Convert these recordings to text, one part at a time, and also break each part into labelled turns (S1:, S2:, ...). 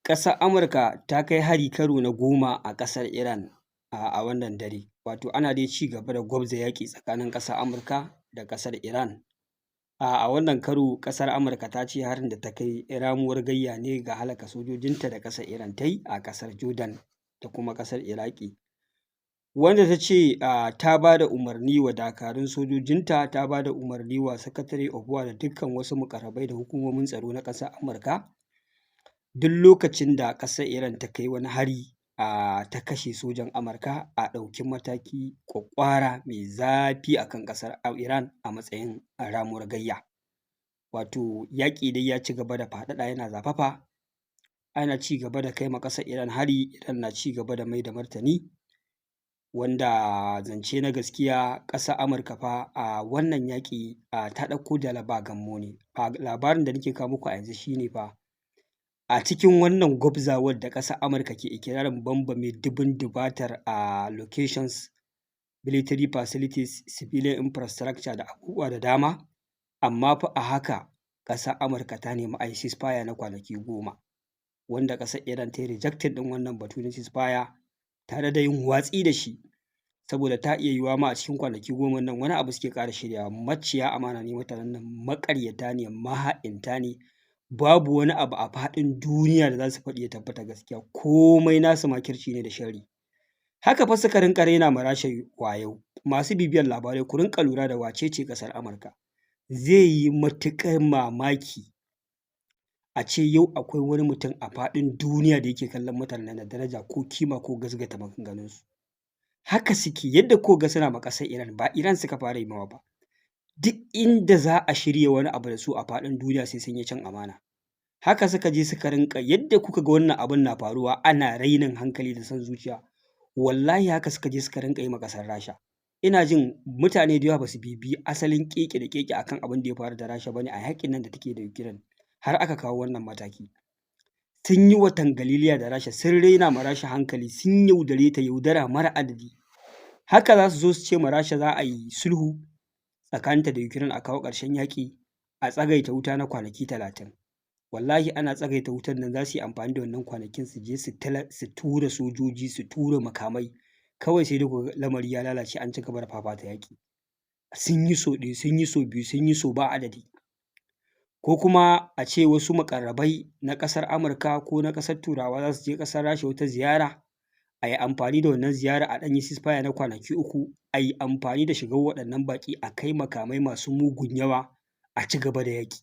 S1: Ƙasar Amurka ta kai hari karo na 10 a ƙasar Iran a wannan dare. Wato ana dai ci gaba da gwabza yaƙi tsakanin ƙasar Amurka da ƙasar Iran. A wannan karo ƙasar Amurka ta ce harin da ta kai ramuwar gayya ne ga halaka sojojinta da ƙasar Iran ta yi a ƙasar Jordan da kuma ƙasar Iraki. Wanda ta ce ta ba da umarni wa dakarun sojojinta, ta ba da umarni wa Secretary of War da dukkan wasu muƙarrabai da hukumomin tsaro na ƙasar Amurka, duk lokacin da ƙasar Iran ta kai wani hari ta kashe sojan Amurka, a ɗauki mataki ƙwaƙƙwara mai zafi a kan ƙasar Iran a matsayin ramuwar gayya. Wato yaƙi dai ya ci gaba da faɗaɗa yana zafafa, ana ci gaba da kai ma ƙasar Iran hari, Iran na ci gaba da mai da martani, wanda zance na gaskiya ƙasar Amurka fa a wannan yaƙi ta ɗauko dala ba gammo ne. Labarin da nake kawo muku a yanzu shi ne fa, a cikin wannan gwabzawar da ƙasar Amurka ke ikirarin bambame dubun dubatar locations, military facilities, civilian infrastructure da abubuwa da dama, amma fa a haka ƙasar Amurka ta nemi a yi ceasefire na kwanaki 10, wanda ƙasar Iran ta yi rejecting ɗin wannan batu na ceasefire tare da yin watsi da shi, saboda ta iya yiwuwa ma a cikin kwanaki 10 nan wani abu suke ƙara shiryawa. Maciya amana ne mutanen nan, maƙaryata ne, maha'inta ne, babu wani abu a faɗin duniya da za su faɗi ya tabbata gaskiya, komai nasu makirci ne da sharri. Haka fa suka rinƙa raina ma Rasha wayo. Masu bibiyar labarai ku rinƙa lura da wace ce ƙasar Amurka. Zai yi matuƙar mamaki a ce yau akwai wani mutum a faɗin duniya da yake kallon mutanen da daraja ko kima ko gasgata maganganunsu. Haka suke, yadda kuka ga suna ma ƙasar Iran, ba Iran suka fara yi mawa ba. Duk inda za a shirya wani abu da su a faɗin duniya sai sun yi cin amana. Haka suka je suka rinƙa, yadda kuka ga wannan abun na faruwa ana rainin hankali da son zuciya, wallahi haka suka je suka rinƙa yi ma ƙasar Rasha. Ina jin mutane da yawa ba su bibiyi asalin ƙeƙe da ƙeƙe a kan abin da ya faru da Rasha ba ne a yaƙin nan da take da Ukraine, har aka kawo wannan mataki. Sun yi watan galiliya da Rasha, sun raina ma Rasha hankali, sun yaudare ta yaudara mara adadi. Haka za su zo su ce ma Rasha za a yi sulhu tsakaninta da Ukraine a kawo ƙarshen yaƙi, a tsagaita wuta na kwanaki 30. Wallahi ana tsagaita wutan nan za su yi amfani da wannan kwanakin su je su tura sojoji, su tura makamai, kawai sai dai ku ga lamari ya lalace an ci gaba da fafata yaƙi. Sun yi so ɗaya, sun yi so biyu, sun yi so ba adadi. Ko kuma a ce wasu muƙarrabai na ƙasar Amurka ko na ƙasar Turawa za su je ƙasar Rasha wata ziyara, a yi amfani da wannan ziyara a ɗan yi ceasefire na kwanaki 3, a yi amfani da shigar waɗannan baƙi a kai makamai masu mugun yawa a ci gaba da yaƙi.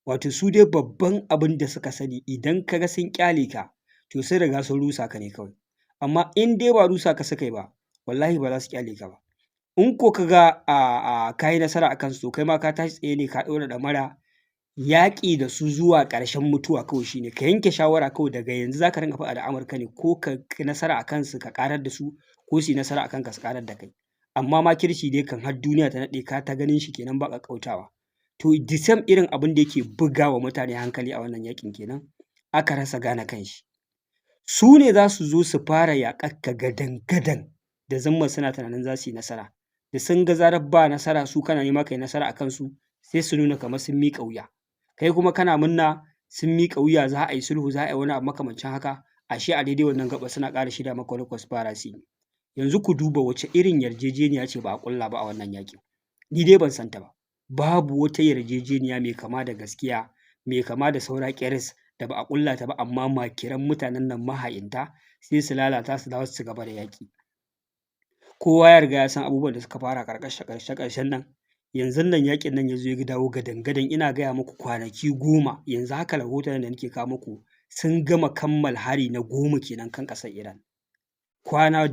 S1: Wato su dai babban abin da suka sani idan ka ga sun ƙyale ka, to sun riga sun rusa ka ne kawai. Amma in dai ba rusa ka suka yi ba, wallahi ba za su ƙyale ka ba. In ko ka ga ka yi nasara a kansu, to kai ma ka tashi tsaye ne ka ɗaura ɗamara yaƙi da su zuwa ƙarshen mutuwa kawai shi ne. Ka yanke shawara kawai daga yanzu za ka rinƙa faɗa da Amurka ne, ko ka yi nasara a kansu ka ƙarar da su, ko su yi nasara a kanka su ƙarar da kai. Amma makirci dai kan har duniya ta naɗe ka ta ganin shi kenan ba ƙaƙƙautawa. To the same irin abin da yake buga wa mutane hankali a wannan yaƙin kenan, aka rasa gane kanshi. Su ne za su zo su fara yaƙar ka gadan-gadan da zimmar suna tunanin za su yi nasara. Da sun ga zarar ba nasara su kana nema ka yi nasara a kansu, sai su nuna kamar sun miƙa wuya. Kai kuma kana murna sun miƙa wuya, za a yi sulhu, za a yi wani abu makamancin haka, ashe a daidai wannan gaɓar suna ƙara shirya maka wani conspiracy. Yanzu ku duba wace irin yarjejeniya ce ba a ƙulla ba a wannan yaƙin. Ni dai ban san ta ba. Babu wata yarjejeniya mai kama da gaskiya, mai kama da saura ƙiris da ba a ƙulla ta ba, amma makiran mutanen nan maha'inta sai su lalata su dawo su ci gaba da yaƙi. Kowa ya riga ya san abubuwan da suka fara ƙarshe-ƙarshen nan. Yanzun nan yaƙin nan ya zo ya dawo gadan-gadan, ina gaya muku kwanaki 10, yanzu haka rahoton da nake kawo muku sun gama kammala hari na 10 kenan kan ƙasar Iran.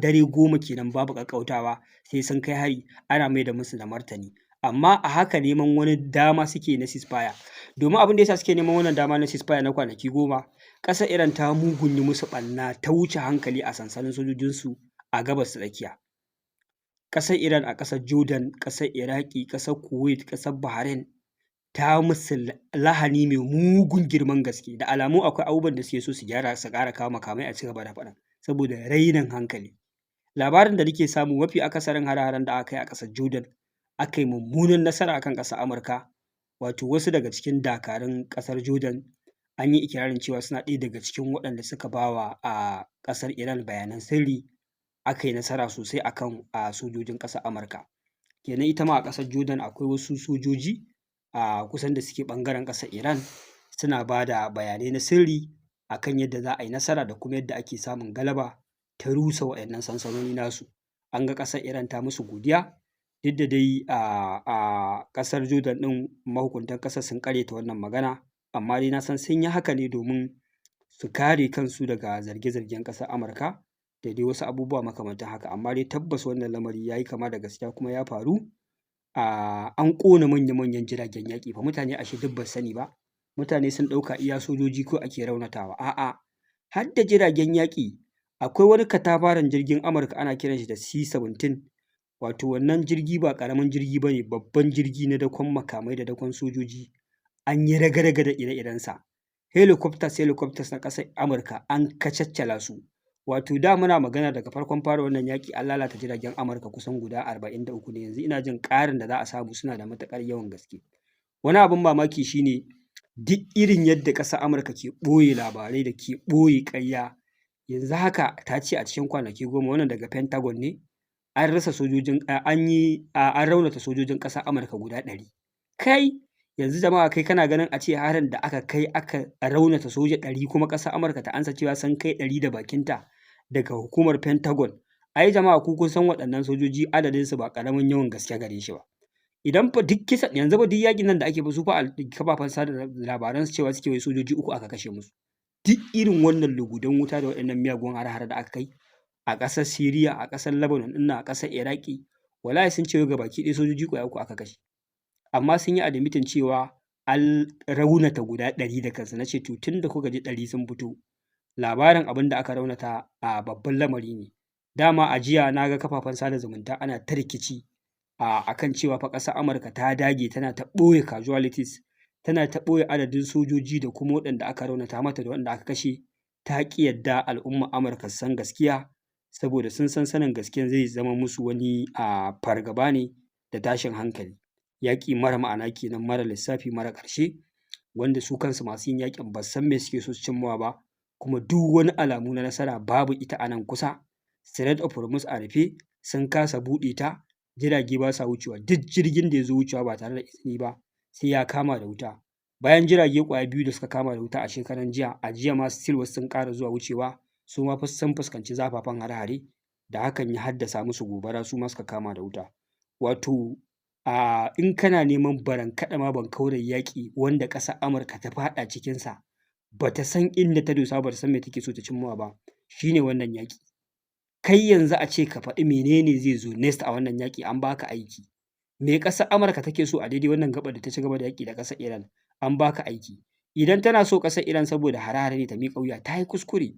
S1: Dare 10 kenan babu ƙaƙƙautawa sai sun kai hari, ana mai da musu da martani. Amma a haka neman wani dama suke na ceasefire. Domin abin da ya sa suke neman wannan dama na ceasefire na kwanaki 10, ƙasar Iran ta mugun yi musu ɓarna ta wuce hankali a sansanin sojojinsu a Gabas ta Tsakiya. Ƙasar Iran a ƙasar Jordan, ƙasar Iraki, ƙasar Kuwait, ƙasar Bahrain ta musu lahani mai mugun girman gaske. Da alamu akwai abubuwan da suke so su gyara su ƙara kawo makamai a ci gaba da faɗan, saboda rainin hankali. Labarin da nake samu mafi akasarin hare-haren da aka yi a ƙasar Jordan, aka yi mummunan nasara a kan ƙasar Amurka. Wato wasu daga cikin dakarun ƙasar Jordan an yi ikirarin cewa suna ɗaya daga cikin waɗanda suka ba wa ƙasar Iran bayanan sirri, aka yi nasara sosai a kan sojojin ƙasar Amurka. Kenan ita ma a ƙasar Jordan akwai wasu sojoji kusan da suke ɓangaren ƙasar Iran, suna ba da bayanai na sirri a kan yadda za a yi nasara da kuma yadda ake samun galaba ta rusa waɗannan sansanoni nasu. An ga ƙasar Iran ta musu godiya, duk da dai a ƙasar Jordan ɗin mahukuntan ƙasar sun ƙaryata wannan magana, amma dai na san sun yi haka ne domin su kare kansu daga zarge-zargen ƙasar Amurka da dai wasu abubuwa makamantan haka. Amma dai tabbas wannan lamari ya yi kama da gaskiya kuma ya faru. An ƙona manya-manyan jiragen yaƙi fa, mutane ashe duk ba su sani ba. Mutane sun ɗauka iya sojoji ko ake raunatawa, a'a, har da jiragen yaƙi. Akwai wani katafaren jirgin Amurka ana kiran shi da C-17, wato wannan jirgi ba ƙaramin jirgi ba ne, babban jirgi na dakon makamai da dakon sojoji. An yi raga-raga da ire-irensa. Helicopters na ƙasar Amurka an kacaccala su. Wato da muna magana daga farkon fara wannan yaƙi an lalata jiragen Amurka kusan guda 43 ne, yanzu ina jin ƙarin da za a samu suna da matuƙar yawan gaske. Wani abin mamaki shi ne duk irin yadda ƙasar Amurka ke ɓoye labarai da ke ɓoye ƙarya, yanzu haka ta ce a cikin kwanaki 10 wannan daga Pentagon ne, an raunata sojojin ƙasar Amurka guda 100. Kai yanzu jama'a, kai kana ganin a ce harin da aka kai aka raunata soja 100 kuma ƙasar Amurka ta amsa cewa sun kai 100 da bakinta daga hukumar Pentagon. Ai jama'a, ku kun san waɗannan sojoji adadinsu ba ƙaramin yawan gaske gare shi ba. Idan fa duk kisa yanzu ba duk yaƙin nan da ake ba su fa a kafafen sada labaran su cewa suke wai sojoji 3 aka kashe musu. Duk irin wannan lugudan wuta da waɗannan miyagun hare-hare da aka kai a ƙasar Siriya, a ƙasar Lebanon ɗin nan, a ƙasar Iraki, wallahi sun ce wai gabaki ɗaya sojoji ƙwaya 3 aka kashe. Amma sun yi admitting cewa an raunata guda 100 da kansu. Na ce to tun da kuka ji 100 sun fito, labarin abin da aka raunata a babban lamari ne. Dama a jiya na ga kafafen sada zumunta ana ta rikici a kan cewa fa ƙasar Amurka ta dage tana ta ɓoye casualties, tana ta ɓoye adadin sojoji da kuma waɗanda aka raunata mata da waɗanda aka kashe. Ta ƙi yadda al'ummar Amurka su san gaskiya, saboda sun san sanin gaskiyan zai zama musu wani fargaba ne da tashin hankali. Yaƙi mara ma'ana kenan, mara lissafi, mara ƙarshe, wanda su kansu masu yin yaƙin ba su san me suke so su cimmawa ba, kuma duk wani alamu na nasara babu ita a nan kusa. Strait of Hormuz a rufe, sun kasa buɗe ta, jirage ba sa wucewa. Duk jirgin da ya zo wucewa ba tare da izini ba sai ya kama da wuta. Bayan jirage ƙwaya 2 da suka kama da wuta a shekaran jiya, a jiya ma still wasu sun ƙara zuwa wucewa, su ma sun fuskanci zafafan hare-hare da hakan ya haddasa musu gobara, su ma suka kama da wuta. Wato in kana neman barankaɗa ma bankauren yaƙi wanda ƙasar Amurka ta faɗa cikinsa, ba ta san inda ta dosa ba ta san me take so ta cimmawa ba, shi ne wannan yaƙi. Kai yanzu a ce ka faɗi menene zai zo next a wannan yaƙi, an baka aiki. Me ƙasar Amurka take so a daidai wannan gaɓar da ta ci gaba da yaƙi da ƙasar Iran, an baka aiki. Idan tana so ƙasar Iran saboda hare-hare ne ta miƙa wuya, ta yi kuskure.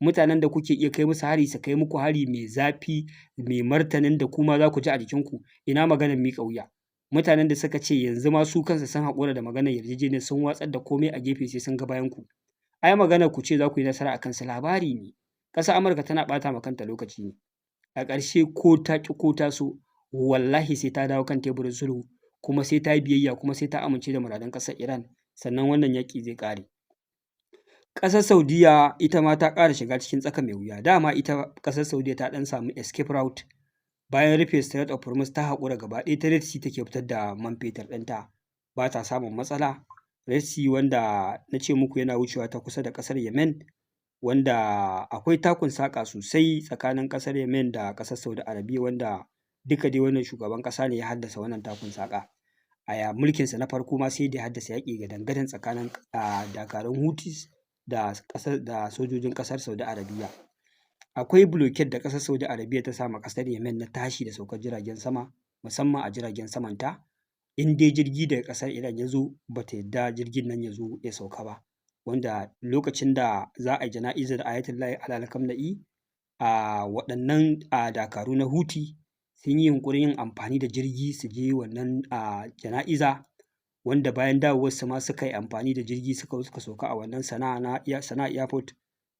S1: Mutanen da kuke iya kai musu hari su kai muku hari mai zafi, mai martanin da kuma za ku ji a jikinku, ina maganar miƙa wuya. Mutanen da suka ce yanzu ma su kansu sun haƙura da maganar yarjejeniyar, sun watsar da komai a gefe sai sun ga bayan ku. Ai maganar ku ce za ku yi nasara a kansu labari ne. Ƙasar Amurka tana ɓata ma kanta lokaci ne. A ƙarshe ko ta ƙi ko ta so, wallahi sai ta dawo kan teburin sulhu, kuma sai ta yi biyayya, kuma sai ta amince da muradan ƙasar Iran, sannan wannan yaƙi zai ƙare. Ƙasar Saudiyya ita ma ta ƙara shiga cikin tsaka mai wuya. Dama ita ƙasar Saudiyya ta ɗan samu escape route, bayan rufe Strait of Hormuz ta haƙura gaba ɗaya, ta Red Sea take fitar da man fetur ɗinta, ba ta samun matsala. Red Sea wanda na ce muku yana wucewa ta kusa da ƙasar Yemen, wanda akwai takun saƙa sosai tsakanin ƙasar Yemen da ƙasar Saudi Arabia, wanda duka dai wannan shugaban ƙasa ne ya haddasa wannan takun saƙa. A mulkinsa na farko ma sai da ya haddasa yaƙi gadan-gadan tsakanin dakarun Houthis da sojojin ƙasar Saudi Arabia. Akwai blockade da ƙasar Saudi Arabia ta sa ma ƙasar Yemen na tashi da saukar jiragen sama, musamman a jiragen samanta. In dai jirgi daga ƙasar Iran ya zo, ba ta yadda jirgin nan ya zo ya sauka ba. Wanda lokacin da za a yi jana'izar Ayatollah Ali Khamenei, waɗannan dakaru na Houthi sun yi yunƙurin yin amfani da jirgi su je wannan jana'iza, wanda bayan dawowarsu ma suka yi amfani da jirgi suka sauka a wannan Sana'a Airport,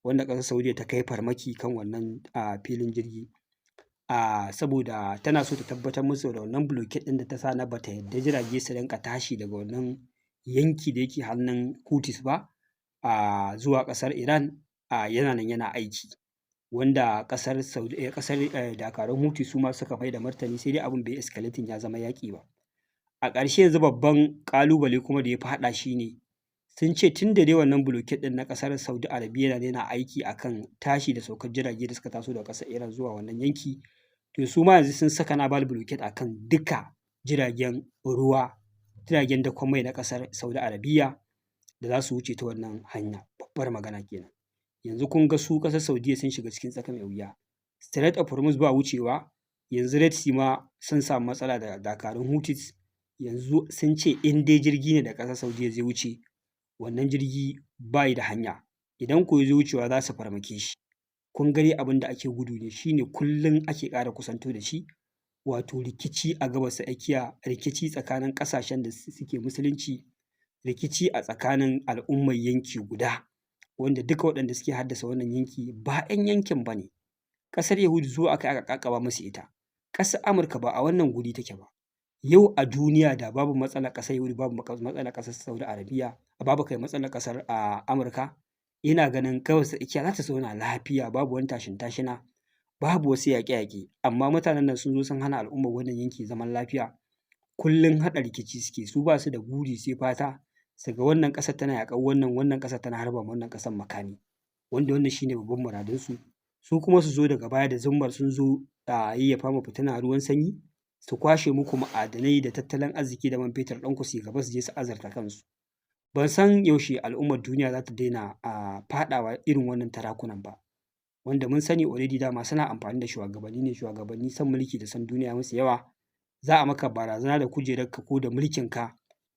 S1: wanda ƙasar Saudiyya ta kai farmaki kan wannan filin jirgi. Saboda tana so ta tabbatar musu da wannan blockade ɗin da ta sa na bata yadda jirage su rinƙa tashi daga wannan yanki da yake hannun Houthis ba, zuwa ƙasar Iran yana nan yana aiki, wanda ƙasar dakarun Houthi su ma suka mai da martani, sai dai abin bai escalating ya zama yaƙi ba. A ƙarshe yanzu babban ƙalubale kuma da ya faɗa shi ne, sun ce tun da dai wannan blockade ɗin na ƙasar Saudi Arabia yana aiki akan tashi da saukar jirage da suka taso daga ƙasar Iran zuwa wannan yanki, to su ma yanzu sun saka naval blockade akan duka jiragen ruwa, jiragen dakon mai na ƙasar Saudi Arabia da za su wuce ta wannan hanya. Babbar magana kenan. Yanzu kun ga su ƙasar Saudiyya sun shiga cikin tsaka mai wuya. Strait of Hormuz ba wucewa, yanzu Red Sea ma sun samu matsala da dakarun Houthis, yanzu sun ce in dai jirgi ne da ƙasar Saudiyya zai wuce, wannan jirgi ba yi da hanya, idan ko ya zo wucewa za su farmake shi. Kun ga dai abin da ake gudu ne, shi ne kullum ake ƙara kusanto da shi, wato rikici a Gabas ta Tsakiya, rikici tsakanin ƙasashen da suke Musulunci, rikici a tsakanin al'ummar yanki guda, wanda duka waɗanda suke haddasa wannan yanki ba 'yan yankin ba ne. Ƙasar Yahudu zuwa aka yi aka ƙaƙaba musu ita. Ƙasar Amurka ba a wannan guri take ba. Yau a duniya da babu matsalar ƙasar Yahudu, babu matsalar ƙasar Saudi Arabia, babu kai matsalar ƙasar Amurka, ina ganin Gabas ta Tsakiya za ta zauna lafiya, babu wani tashin tashina, babu wasu yaƙe-yaƙe. Amma mutanen nan sun zo sun hana al'ummar wannan yanki zaman lafiya, kullum haɗa rikici suke, su ba su da buri sai fata su ga wannan ƙasar tana yaƙar wannan, wannan ƙasar tana harba ma wannan ƙasar makami, wanda wannan shi ne babban muradinsu. Su kuma su zo daga baya da zummar sun zo yayyafa ma fitina ruwan sanyi, su kwashe muku ma'adanai da tattalin arziki da man fetur ɗinku su yi gaba su je su azurta kansu. Ban san yaushe al'ummar duniya za ta daina faɗawa irin wannan tarakunan ba, wanda mun sani already dama suna amfani da shugabanni ne, shugabanni son mulki da son duniya musu yawa, za a maka barazana da kujerarka ko da mulkinka,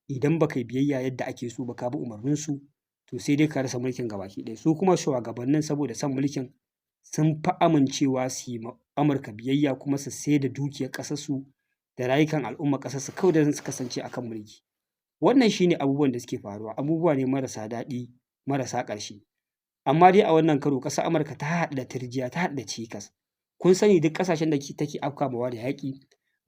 S1: idan ba kai biyayya yadda ake so ba ka bi umarninsu, to sai dai ka rasa mulkin gabaki ɗaya. Su kuma shugabannin saboda son mulkin sun fi amincewa su yi ma Amurka biyayya, kuma su sai da dukiyar ƙasarsu da rayukan al'ummar ƙasarsu kawai don su kasance a kan mulki. Wannan shi ne abubuwan da suke faruwa, abubuwa ne marasa daɗi, marasa ƙarshe. Amma dai a wannan karo ƙasar Amurka ta haɗu da tirjiya, ta haɗu da cikas. Kun sani duk ƙasashen da take afkamawa da yaƙi,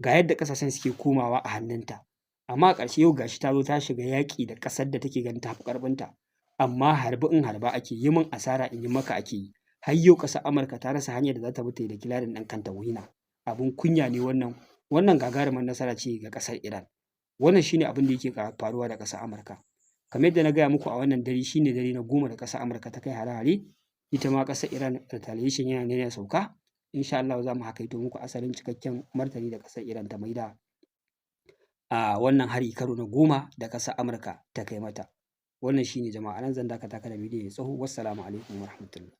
S1: ga yadda ƙasashen suke komawa a hannunta. Amma a ƙarshe yau ga shi ta zo ta shiga yaƙi da ƙasar da take ganin ta fi ƙarfinta. Amma harbi in harba ake yi, min asara in yi maka ake yi. Har yau ƙasar Amurka ta rasa hanyar da za ta bi ta yi declaring ɗin kanta winner. Abin kunya ne wannan, wannan gagarumar nasara ce ga ƙasar Iran. Wannan shi ne abin da yake faruwa da ƙasar Amurka. Kamar yadda na gaya muku a wannan dare, shi ne dare na 10 da ƙasar Amurka ta kai hare-hare, ita ma ƙasar Iran retaliation yana ne ya sauka. Insha Allah za mu hakaito muku asalin cikakken martani da ƙasar Iran ta maida a wannan hari karo na 10 da ƙasar Amurka ta kai mata. Wannan shi ne jama'a, nan zan dakata kada bidiyon ya tsaho. Wassalamu alaikum warahmatullahi.